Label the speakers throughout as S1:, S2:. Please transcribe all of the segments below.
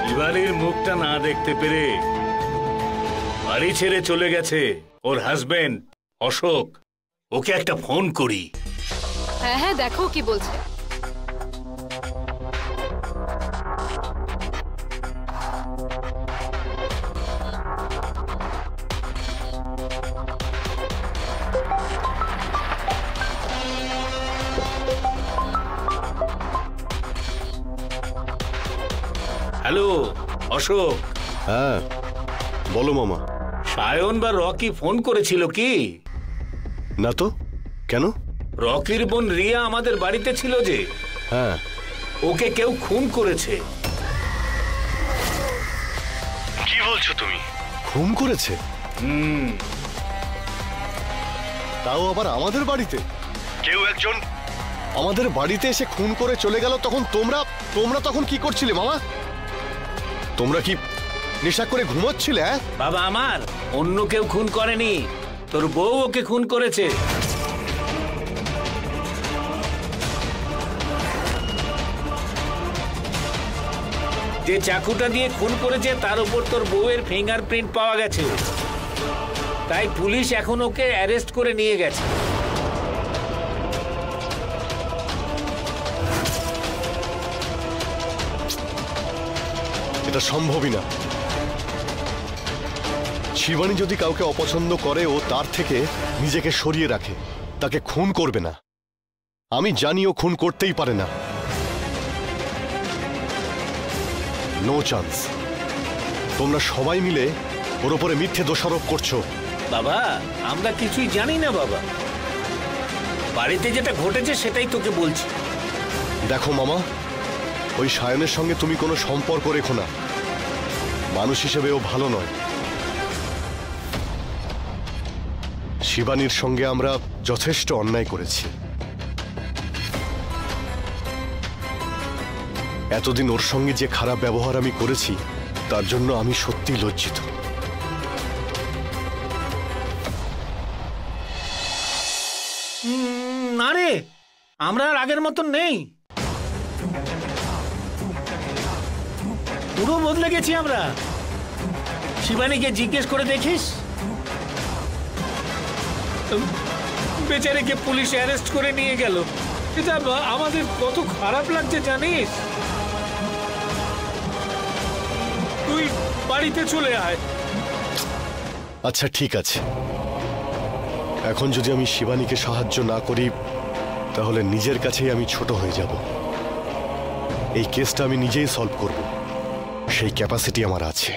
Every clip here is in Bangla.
S1: শিবানীর মুখটা না দেখতে পেরে বাড়ি ছেড়ে চলে গেছে ওর হাজবেন্ড অশোক। ওকে একটা ফোন করি।
S2: হ্যাঁ হ্যাঁ, দেখো কি বলছে।
S1: হ্যালো অশোক।
S3: হ্যাঁ বলো মামা।
S1: সায়ন বা রকি ফোন করেছিল কি?
S3: না তো, কেন?
S1: রকির বোন রিয়া আমাদের বাড়িতে ছিল যে।
S3: হ্যাঁ।
S1: ওকে কেউ খুন করেছে।
S3: কি বলছো তুমি? খুন করেছে? তাও আবার আমাদের বাড়িতে? কেউ একজন আমাদের বাড়িতে এসে খুন করে চলে গেল, তখন তোমরা তখন কি করছিলে মামা? তোমরা কি নেশা করে ঘুমোচ্ছিলে?
S1: বাবা আমার অন্য কেউ খুন করেনি, তোর বউ ওকে খুন করেছে। যে চাকুটা দিয়ে খুন করেছে তার উপর তোর বউয়ের ফিঙ্গারপ্রিন্ট পাওয়া গেছে, তাই পুলিশ এখন ওকে অ্যারেস্ট করে নিয়ে গেছে।
S3: এটা সম্ভবই না। শিবানী যদি কাউকে অপছন্দ করে, ও তার থেকে নিজেকে সরিয়ে রাখে, তাকে খুন করবে না। আমি জানি ও খুন করতেই পারে না। No chance. তোমরা সবাই মিলে ওর উপরে মিথ্যে দোষারোপ করছো।
S1: বাবা আমরা কিছুই জানি না বাবা, বাড়িতে যেটা ঘটেছে সেটাই তোকে বলছি।
S3: দেখো মামা, ওই সায়নের সঙ্গে তুমি কোনো সম্পর্ক রেখো না। মানুষ হিসেবে ও ভালো নয়। শিবানীর সঙ্গে আমরা যথেষ্ট অন্যায় করেছি। এতদিন ওর সঙ্গে যে খারাপ ব্যবহার আমি করেছি, তার জন্য আমি সত্যি লজ্জিত।
S1: না রে, আমরা আর আগের মতন নেই, পুরো বদলে গেছি আমরা। শিবানীকে জিজ্ঞেস করে দেখিস, বেচারিকে পুলিশ অ্যারেস্ট করে নিয়ে গেল। এটা আমাদের কত খারাপ লাগছে জানিস? তুই বাড়িতে চলে আয়।
S3: আচ্ছা ঠিক আছে, এখন যদি আমি শিবানীকে সাহায্য না করি তাহলে নিজের কাছেই আমি ছোট হয়ে যাব। এই কেসটা আমি নিজেই সলভ করব, সেই ক্যাপাসিটি আমার আছে।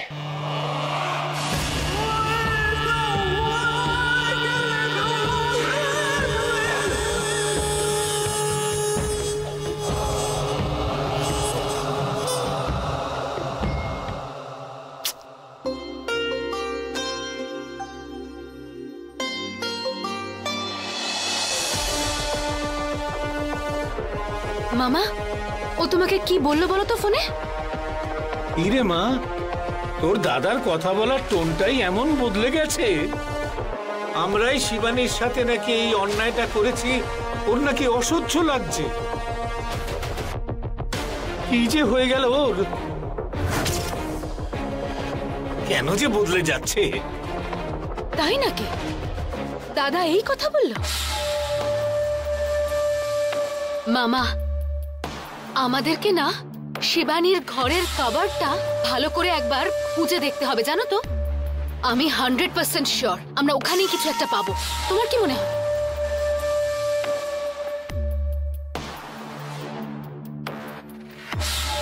S2: মামা, ও তোমাকে কি বললো বলো তো ফোনে?
S1: ইরে মা, তোর দাদার কথা বলার টোনটাই এমন বদলে গেছে। আমরাই শিবানীর সাথে নাকি এই অন্যায়টা করেছি, ওর নাকি অসহ্য লাগছে। কি যে হয়ে গেল ওর, কেন যে বদলে যাচ্ছে।
S2: তাই নাকি? দাদা এই কথা বললো? মামা, আমাদেরকে না শিবানীর ঘরের কভারটা ভালো করে একবার খুঁজে দেখতে হবে, জানো তো? আমি 100% শিওর আমরা ওখানেই কিছু একটা পাবো। তোমার কি মনে হয়?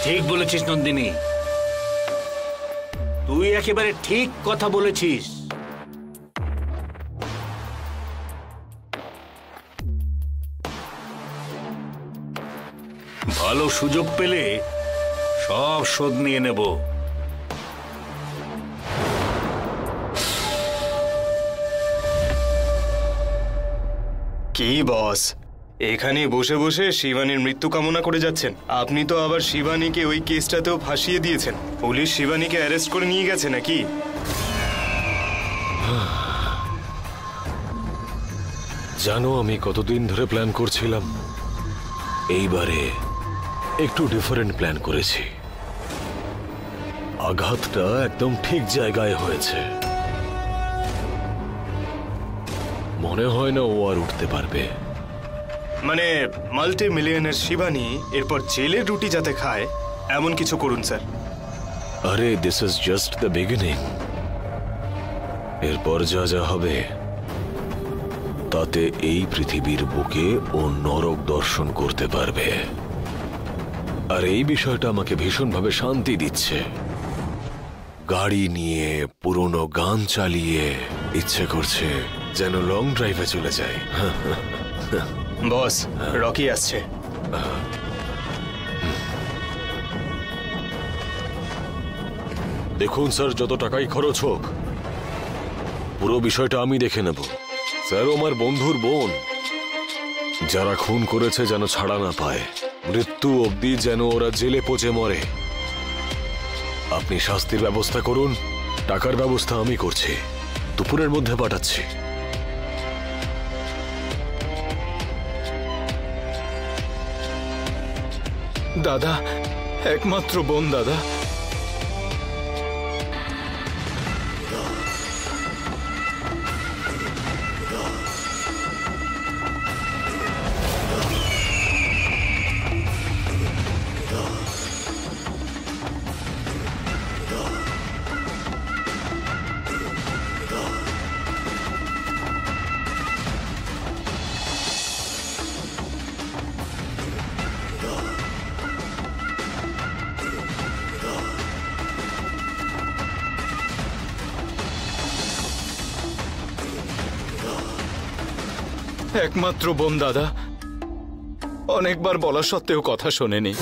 S1: ঠিক বলেছিস নন্দিনী, তুই একেবারে ঠিক কথা বলেছিস। ভালো সুযোগ পেলে সব শোধ নিয়ে নেব।
S4: কি বস, এখানে বসে বসে শিবানীর মৃত্যু কামনা করে যাচ্ছেন? আপনি তো আবার শিবানীকে ওই কেসটাতেও ফাঁসিয়ে দিয়েছেন। পুলিশ শিবানীকে অ্যারেস্ট করে নিয়ে গেছে নাকি?
S5: জানো আমি কতদিন ধরে প্ল্যান করছিলাম, এইবারে একটু ডিফারেন্ট প্ল্যান করেছি। আঘাতটা একদম ঠিক জায়গায় হয়েছে। মনে হয় না ও আর উঠতে পারবে।
S4: মানে মাল্টি মিলিয়নের শিবানী এরপর জেলের রুটি যাতে খায় এমন কিছু করুন স্যার।
S5: আরে this is just the beginning. এরপর যা যা হবে তাতে এই পৃথিবীর বুকে ও নরক দর্শন করতে পারবে। আর এই বিষয়টা আমাকে ভীষণভাবে শান্তি দিচ্ছে। গাড়ি নিয়ে পুরনো গান চালিয়ে ইচ্ছে করছে যেন লং ড্রাইভে চলে যায়।
S4: বস, রকি আসছে।
S5: দেখুন স্যার, যত টাকাই খরচ হোক পুরো বিষয়টা আমি দেখে নেব। স্যার, আমার বন্ধুর বোন, যারা খুন করেছে যেন ছাড়া না পায়, মৃত্যু অবধি যেন ওরা জেলে পচে মরে। আপনি শাস্তির ব্যবস্থা করুন, টাকার ব্যবস্থা আমি করছি, দুপুরের মধ্যে পাঠাচ্ছি।
S6: দাদা, একমাত্র বোন দাদা। একমাত্র বোন দাদা, অনেকবার বলা সত্ত্বেও কথা শোনেনি।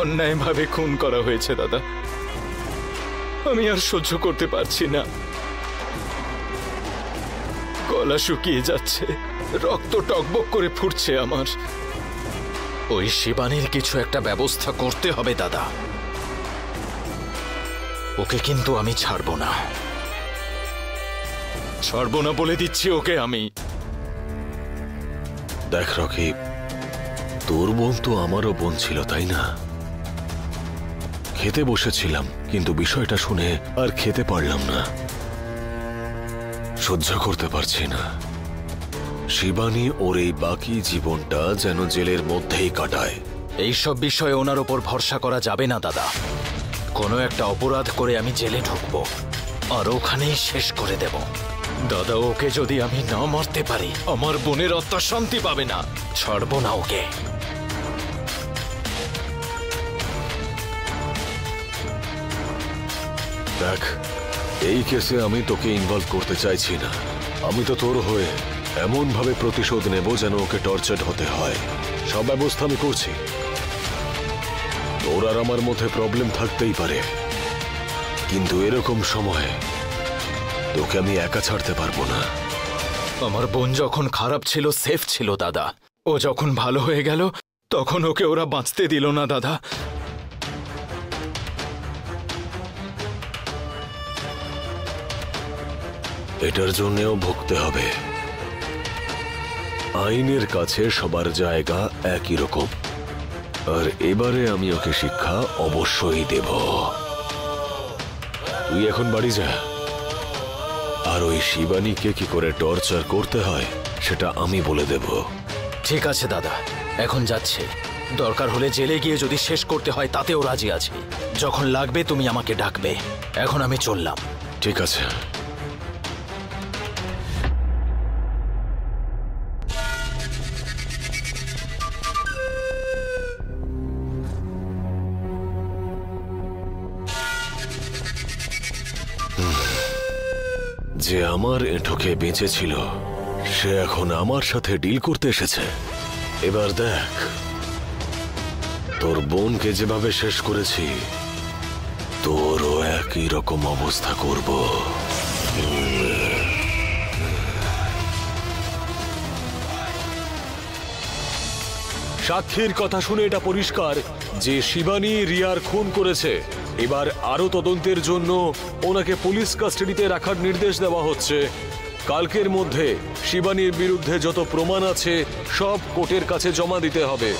S6: অন্যায়ভাবে খুন করা হয়েছে দাদা, আমি আর সহ্য করতে পারছি না। গলা শুকিয়ে যাচ্ছে, রক্ত টকবক করে ফুটছে আমার। ওই শিবানীর কিছু একটা ব্যবস্থা করতে হবে দাদা। ওকে কিন্তু আমি ছাড়বো না, ছাড়বো না বলে দিচ্ছি ওকে আমি।
S5: দেখ রকি, তোর বোন তো আমারও বোন ছিল, তাই না? খেতে বসেছিলাম, কিন্তু বিষয়টা শুনে আর খেতে পারলাম না। সহ্য করতে পারছি না। শিবানী ওর এই বাকি জীবনটা যেন জেলের মধ্যেই কাটায়।
S6: এইসব বিষয়ে ওনার ওপর ভরসা করা যাবে না দাদা। কোনো একটা অপরাধ করে আমি জেলে ঢুকবো আর ওখানেই শেষ করে দেব। দাদা, ওকে যদি আমি না মারতে পারি আমার বোনের আত্মা শান্তি পাবে না। ছাড়বো না ওকে।
S5: দেখ, এই কেসে আমি তোকে ইনভলভ করতে চাইছি না। আমি তো তোর হয়ে এমন ভাবে প্রতিশোধ নেব যেন ওকে টর্চার হতে হয়। সব ব্যবস্থা আমি করছি। তোর আর আমার মধ্যে প্রবলেম থাকতেই পারে, কিন্তু এরকম সময় তোকে আমি একা ছাড়তে পারবো না।
S6: আমার বোন যখন খারাপ ছিল সেফ ছিল দাদা, ও যখন ভালো হয়ে গেল তখন ওকে ওরা বাঁচতে দিল না দাদা।
S5: এটার জন্যেও ভুগতে হবে। আইনের কাছে সবার জায়গা একই রকম, আর এবারে আমি ওকে শিক্ষা অবশ্যই দেব। তুই এখন বাড়ি যা, আর ওই শিবানীকে কি করে টর্চার করতে হয় সেটা আমি বলে দেব।
S6: ঠিক আছে দাদা, এখন যাচ্ছে। দরকার হলে জেলে গিয়ে যদি শেষ করতে হয় তাতেও রাজি আছি। যখন লাগবে তুমি আমাকে ডাকবে। এখন আমি চললাম।
S5: ঠিক আছে। যে আমার এঁঠোকে বেঁচে ছিল সে এখন আমার সাথে ডিল করতে এসেছে। এবার দেখ, তোর বোনকে যেভাবে শেষ করেছি তোরও একই রকম অবস্থা করব। সাক্ষীর কথা শুনে এটা পরিষ্কার যে শিবানী রিয়ার খুন করেছে। এবার আরো তদন্তের জন্য ওনাকে পুলিশ কাস্টাডিতে রাখার নির্দেশ দেওয়া হচ্ছে। কালকের মধ্যে শিবানীর বিরুদ্ধে যত প্রমাণ আছে সব কোর্টের কাছে জমা দিতে হবে।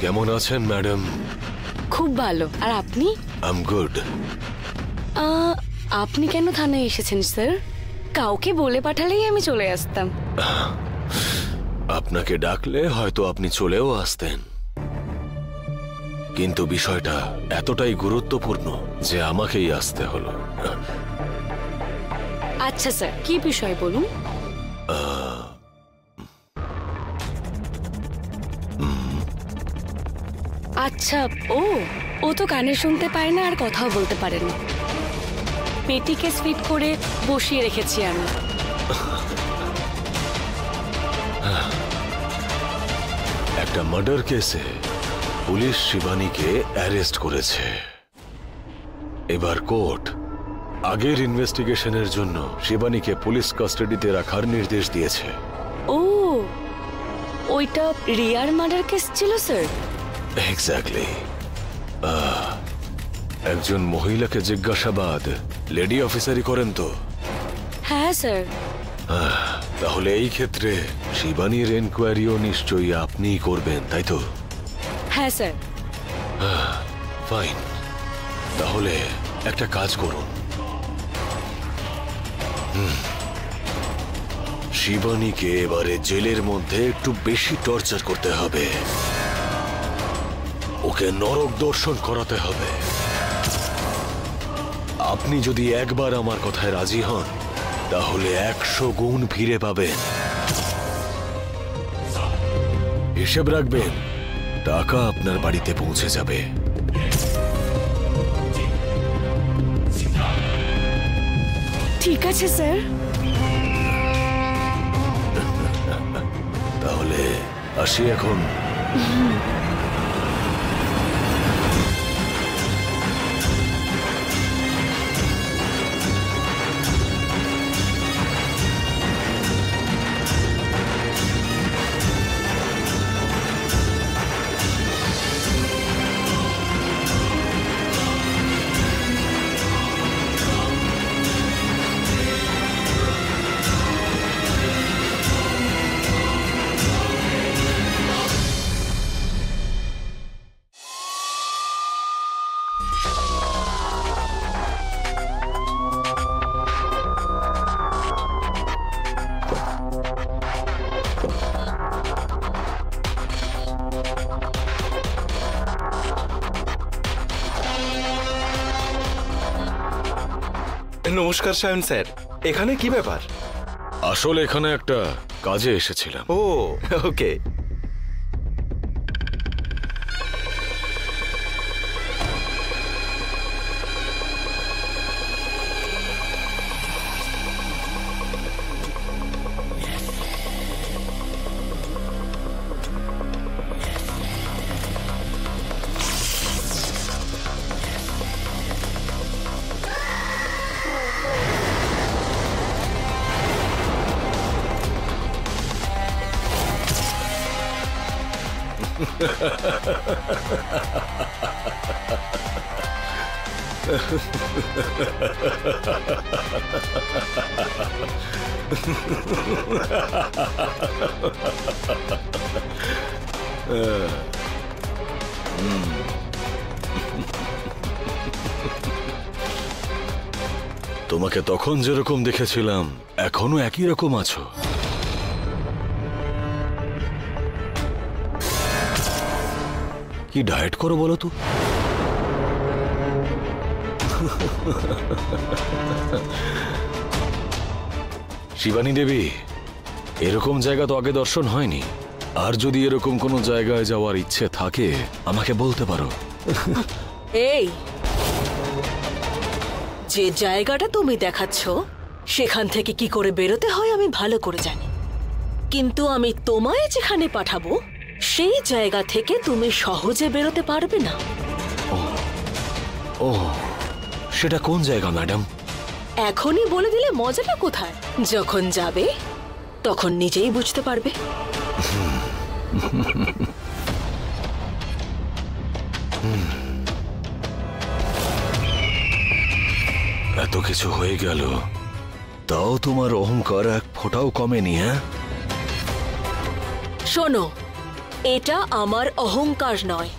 S5: কেমন আছেন ম্যাডাম?
S7: খুব ভালো। আর আপনি?
S5: I am good.
S7: আপনি কেন থানায় এসেছেন স্যার? কাউকে বলে পাঠালেই আমি চলে আসতাম।
S5: আপনাকে ডাকলে হয়তো আপনি চলেও আসতেন, কিন্তু বিষয়টা এতটাই গুরুত্বপূর্ণ যে আমাকেই আসতে হলো।
S7: আচ্ছা স্যার, কি বিষয় বলুন? আচ্ছা, ও তো কানে শুনতে পায় না আর কথাও বলতে পারে না। পেটিকে ফিট করে বসিয়ে রেখেছি আমি।
S5: একটা মার্ডার কেসে পুলিশ শিবানীকে অ্যারেস্ট করেছে। এবার কোর্ট আগের ইনভেস্টিগেশনের জন্য শিবানীকে পুলিশ কাস্টাডিতে রাখার নির্দেশ দিয়েছে।
S7: ও, ওইটা রিয়ার মার্ডার কেস ছিল স্যার?
S5: এক্স্যাক্টলি। একজন মহিলাকে জিজ্ঞাসাবাদ লেডি অফিসারই করেন তো?
S7: হ্যাঁ স্যার।
S5: তাহলে এই ক্ষেত্রে শিবানীর এনকোয়ারিও নিশ্চয়ই আপনিই করবেন, তাই তো?
S7: হ্যাঁ স্যার।
S5: ফাইন, তাহলে একটা কাজ করুন। শিবানীকে এবারে জেলের মধ্যে একটু বেশি টর্চার করতে হবে, ওকে নরক দর্শন করাতে হবে। আপনি যদি একবার আমার কথায় রাজি হন তাহলে 100 গুণ ফিরে পাবেন। হিসেব রাখবেন, টাকা আপনার বাড়িতে পৌঁছে যাবে।
S7: ঠিক আছে স্যার।
S5: তাহলে আসি এখন।
S8: নমস্কার সায়ন স্যার, এখানে কি ব্যাপার?
S5: আসলে এখানে একটা কাজে এসেছিলাম।
S8: ও ওকে।
S5: তোমাকে তখন যেরকম দেখেছিলাম এখনো একই রকম আছো। কি ডায়েট করো বলো তো? শিবানী দেবী, এরকম জায়গা তো আগে দর্শন হয়নি। আর যদি এরকম কোনো জায়গায় যাওয়ার ইচ্ছে থাকে আমাকে বলতে পারো।
S9: এই যে জায়গাটা তুমি দেখাচ্ছ সেখান থেকে কি করে বেরোতে হয় আমি ভালো করে জানি, কিন্তু আমি তোমায় যেখানে পাঠাবো সেই জায়গা থেকে তুমি সহজে বেরোতে পারবে না।
S5: ও, সেটা কোন জায়গা ম্যাডাম?
S9: এখনই বলে দিলে মজাটা কোথায়? যখন যাবে তখন নিজেই বুঝতে পারবে।
S5: এত কিছু হয়ে গেল, তাও তোমার অহংকার এক ফোঁটাও কমেনি? হ্যাঁ,
S9: শোনো, এটা আমার অহংকার নয়,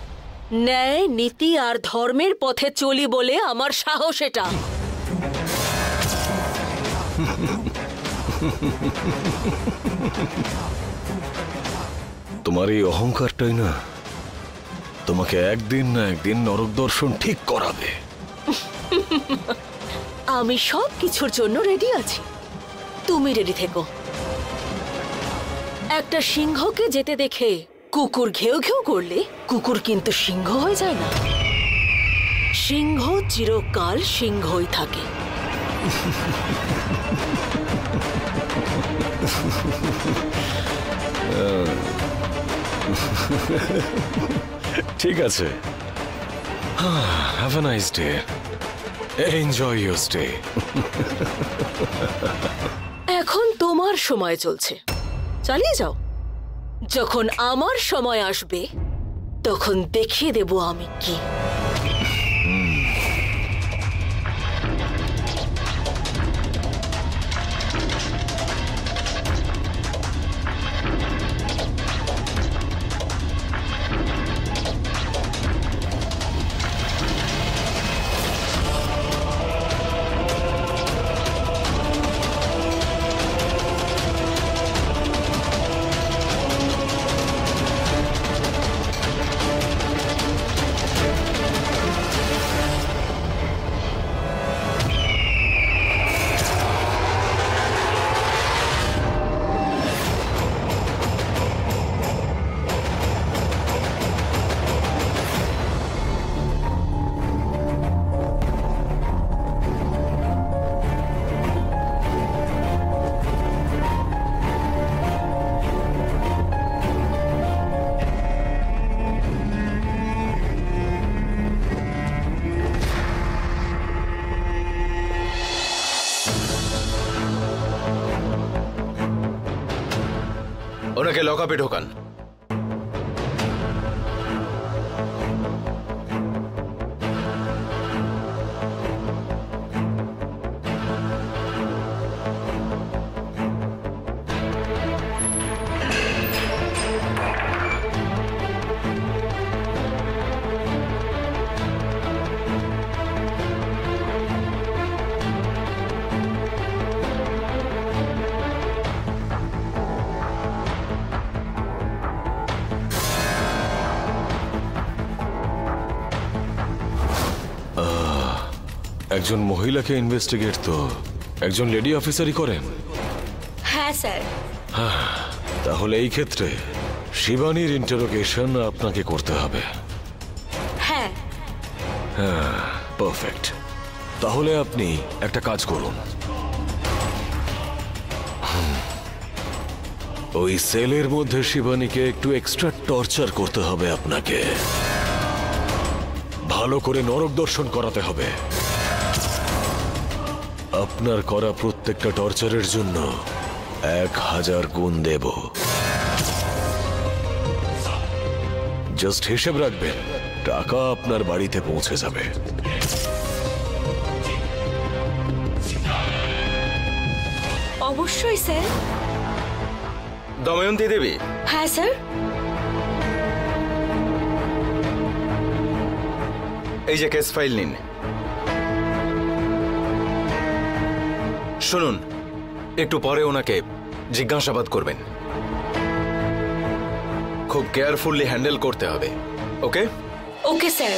S9: ন্যায় নীতি আর ধর্মের পথে চলি বলে আমার সাহস এটা।
S5: তোমার এই অহংকারটাই না তোমাকে একদিন না একদিন নরক দর্শন ঠিক করাবে।
S9: আমি সব কিছুর জন্য রেডি আছি, তুমি রেডি থেকো। একটা সিংহকে যেতে দেখে কুকুর ঘেউ ঘেউ করলে কুকুর কিন্তু সিংহ হয়ে যায় না, সিংহ চিরকাল সিংহই থাকে।
S5: ঠিক আছে, have a nice day, enjoy your stay.
S9: এখন তোমার সময় চলছে, চালিয়ে যাও। যখন আমার সময় আসবে তখন দেখিয়ে দেব আমি কি।
S6: ওনাকে লকআপে ঢোকান।
S5: একজন মহিলাকে ইনভেস্টিগেট তো একজন লেডি অফিসারই করেন?
S7: হ্যাঁ স্যার।
S5: তাহলে এই ক্ষেত্রে শিবানীর ইন্টারোগেশন আপনাকে করতে হবে।
S7: হ্যাঁ।
S5: হ্যাঁ, পারফেক্ট। তাহলে আপনি একটা কাজ করুন, ওই সেলের মধ্যে শিবানীকে একটু এক্সট্রা টর্চার করতে হবে আপনাকে, ভালো করে নরক দর্শন করাতে হবে। আপনার করা প্রত্যেকটা টর্চারের জন্য 1000 গুণ দেব। জাস্ট হিসেব রাখবেন, টাকা আপনার বাড়িতে পৌঁছে যাবে।
S7: অবশ্যই স্যার।
S8: দময়ন্তী দেবী,
S7: হ্যাঁ স্যার।
S8: এই যে কেস ফাইল নিন।
S6: শুনুন, একটু পরে ওনাকে জিজ্ঞাসাবাদ করবেন, খুব কেয়ারফুলি হ্যান্ডেল করতে হবে। ওকে?
S7: Okay sir.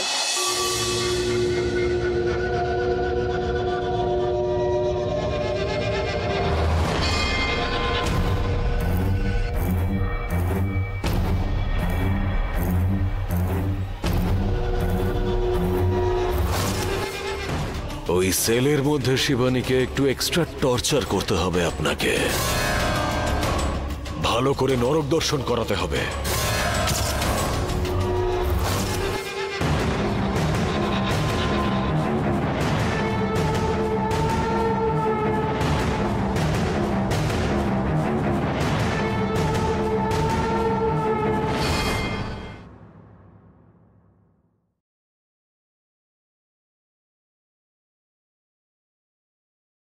S5: ওই সেলের মধ্যে শিবানীকে একটু এক্সট্রা টর্চার করতে হবে আপনাকে, ভালো করে নরক দর্শন করাতে হবে।